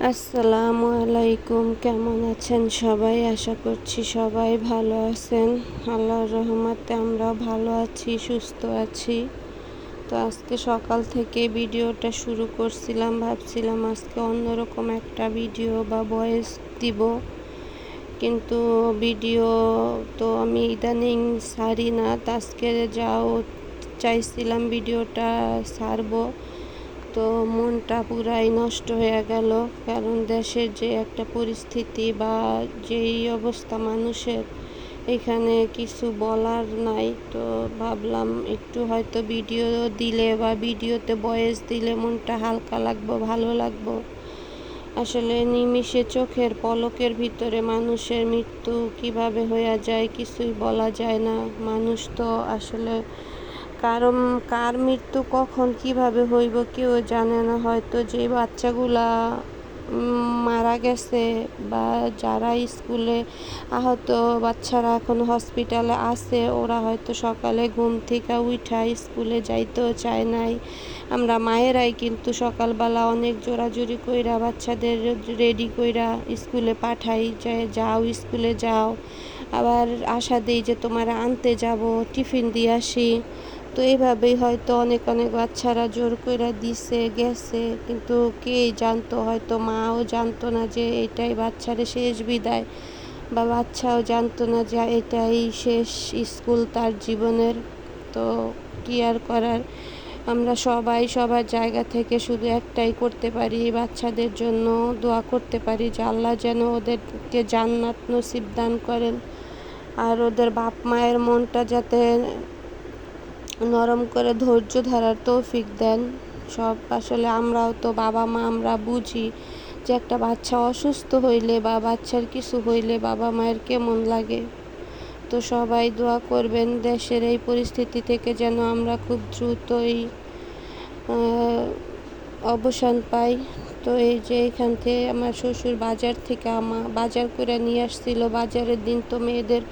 আসসালামু আলাইকুম। কেমন আছেন সবাই? আশা করছি সবাই ভালো আছেন। আল্লাহর রহমতে আমরা ভালো আছি, সুস্থ আছি। তো আজকে সকাল থেকে ভিডিওটা শুরু করছিলাম, ভাবছিলাম আজকে অন্যরকম একটা ভিডিও বা ভয়েস দিব, কিন্তু ভিডিও তো আমি ইদানিং ছাড়ি না। তো আজকে যাও চাইছিলাম ভিডিওটা ছাড়বো, তো মনটা পুরাই নষ্ট হয়ে গেল। কারণ দেশের যে একটা পরিস্থিতি বা যেই অবস্থা মানুষের, এখানে কিছু বলার নাই। তো ভাবলাম একটু হয়তো ভিডিও দিলে বা ভিডিওতে ভয়েস দিলে মনটা হালকা লাগবো, ভালো লাগবো। আসলে নিমিষে চোখের পলকের ভিতরে মানুষের মৃত্যু কিভাবে হয়ে যায় কিছুই বলা যায় না। মানুষ তো আসলে কার মৃত্যু কখন কিভাবে হইব কেউ জানে না। হয়তো যে বাচ্চাগুলা মারা গেছে বা যারা স্কুলে আহত বাচ্চারা এখন হসপিটালে আছে, ওরা হয়তো সকালে ঘুম থেকে উঠা স্কুলে যাইতেও চায় নাই। আমরা মায়েরাই কিন্তু সকালবেলা অনেক জোরাজুরি কইরা বাচ্চাদের রেডি কইরা স্কুলে পাঠাই, যে যাও স্কুলে যাও, আবার আশা দিই যে তোমার আনতে যাব, টিফিন দিয়ে আসি। তো এইভাবেই হয়তো অনেক বাচ্চারা জোর কইরা দিছে গেছে, কিন্তু কেই জানতো, হয়তো মাও জানতো না যে এটাই বাচ্চারে শেষ বিদায়, বা বাচ্চাও জানতো না যে এটাই শেষ স্কুল তার জীবনের। তো কি আর করার, আমরা সবাই সবার জায়গা থেকে শুধু একটাই করতে পারি, বাচ্চাদের জন্য দোয়া করতে পারি যে আল্লাহ যেন ওদেরকে জান্নাত নসিব দান করেন, আর ওদের বাপ মায়ের মনটা যাতে নরম করে ধৈর্য ধরার তৌফিক দেন। সব আসলে আমরাও তো বাবা মা, আমরা বুঝি যে একটা বাচ্চা অসুস্থ হইলে বা বাচ্চার কিছু হইলে বাবা মায়ের কেমন লাগে। তো সবাই দোয়া করবেন দেশের এই পরিস্থিতি থেকে যেন আমরা খুব দ্রুতই অবসান পাই। তো এই যে এখান থেকে আমার শ্বশুর বাজার থেকে বাজার করে নিয়ে আসছিল। বাজারের দিন তো মেয়েদের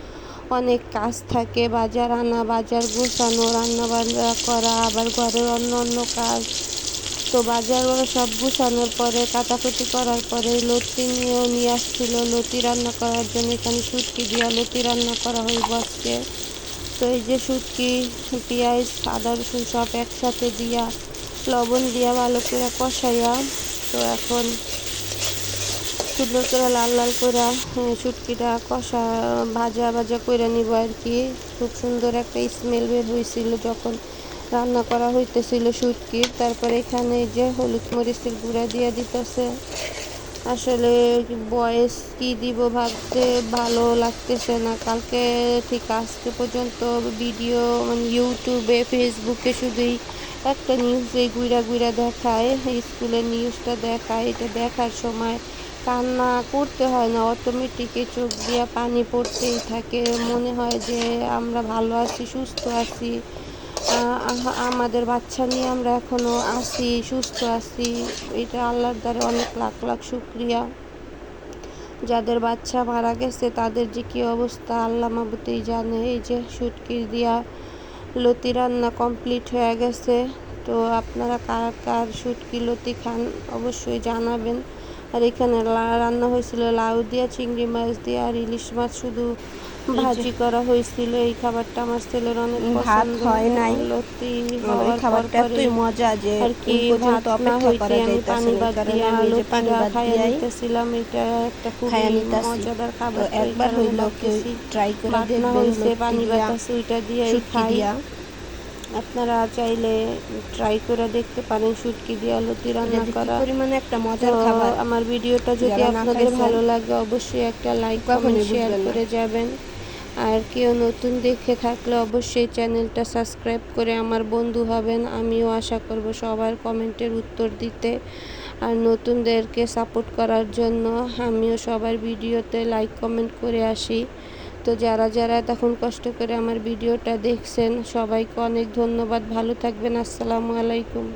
অনেক কাজ থাকে, বাজার আনা, বাজার গোছানো, রান্না বান্না করা, আবার ঘরের অন্য কাজ। তো বাজার সব গুছানোর পরে, কাটাকুটি করার পরে লতি নিয়ে আসছিল লতি রান্না করার জন্য। এখানে শুটকি দিয়া লতি রান্না করা হইব আজকে। তো এই যে শুটকি, পেঁয়াজ, আদা রসুন সব একসাথে দিয়া লবণ দিয়া ভালো করে কষাইয়া, তো এখন সুন্দর করে লাল লাল করে শুটকিটা কষা ভাজা করে নিব আর কি। খুব সুন্দর একটা স্মেল বের হয়েছিল যখন রান্না করা হইতেছিল শুটকির। তারপরে এখানে যে হলুদ মরিচের গুঁড়া দিয়ে দিতেছে। আসলে বয়েস কি দিব ভাবতে ভালো লাগতেছে না। কালকে ঠিক আজকে পর্যন্ত ভিডিও মানে ইউটিউবে ফেসবুকে শুধুই একটা নিউজে গুইরা দেখায়, স্কুলের নিউজটা দেখায়। এটা দেখার সময় কান্না করতে হয় না, অটোমেটিকই চোখ দিয়া পানি পড়তেই থাকে। মনে হয় যে আমরা ভালো আছি, সুস্থ আছি, আমাদের বাচ্চা নিয়ে আমরা এখনো আছি, সুস্থ আছি। এটা আল্লাহর দ্বারা অনেক লাখ শুকরিয়া। যাদের বাচ্চা মারা গেছে তাদের যে কী অবস্থা আল্লাহ মাবুতেই জানে। এই যে শুটকির দিয়া লতি রান্না কমপ্লিট হয়ে গেছে। তো আপনারা কার শুটকি লতি খান অবশ্যই জানাবেন। আর এখানে রান্না হয়েছিল লাউ দিয়া, চিংড়ি মাছ দিয়ে, আর ইলিশ মাছ শুধু ভাজি করা হয়েছিল। এই খাবারটা আমার ছেলের অনেক পছন্দ। হয় নাই, লতি ওই হওয়ার খাবারটা এতই মজা যে আর কি ভাত না হইতে আমি পানি বাদ দিয়া আমি যে পানি লতিটা বাদ খাইয়া দিয়াই নিতেছিলাম। এটা একটা খুবই খাইয়া নিতাছি। মজাদার তো খাবার, তো এই একবার কারণে হইলো কেউ ভাবতেছি ট্রাই করে ভাত না দেখবেন হইছে লতি পানি দিয়া, বাতাসে ওইটা দিয়েই শুটকি খাই। দিয়া। আপনারা চাইলে ট্রাই করে দেখতে পারেন শুটকি দিয়া লতি এটা রান্না যে কি করা। পরিমাণে একটা তো মজার খাবার, আমার ভিডিওটা যদি যারা না আপনাদের খাইছেন ভালো লাগে অবশ্যই একটা লাইক কমেন্ট কখনোই শেয়ার বুঝবেন না। করে যাবেন। আর কেউ নতুন দেখে থাকলে অবশ্যই চ্যানেলটা সাবস্ক্রাইব করে আমার বন্ধু হবেন। আমিও আশা করব সবার কমেন্টের উত্তর দিতে আর নতুনদেরকে সাপোর্ট করার জন্য। আমিও সবার ভিডিওতে লাইক কমেন্ট করে আসি। তো যারা তখন কষ্ট করে আমার ভিডিওটা দেখছেন সবাইকে অনেক ধন্যবাদ। ভালো থাকবেন। আসসালামু আলাইকুম।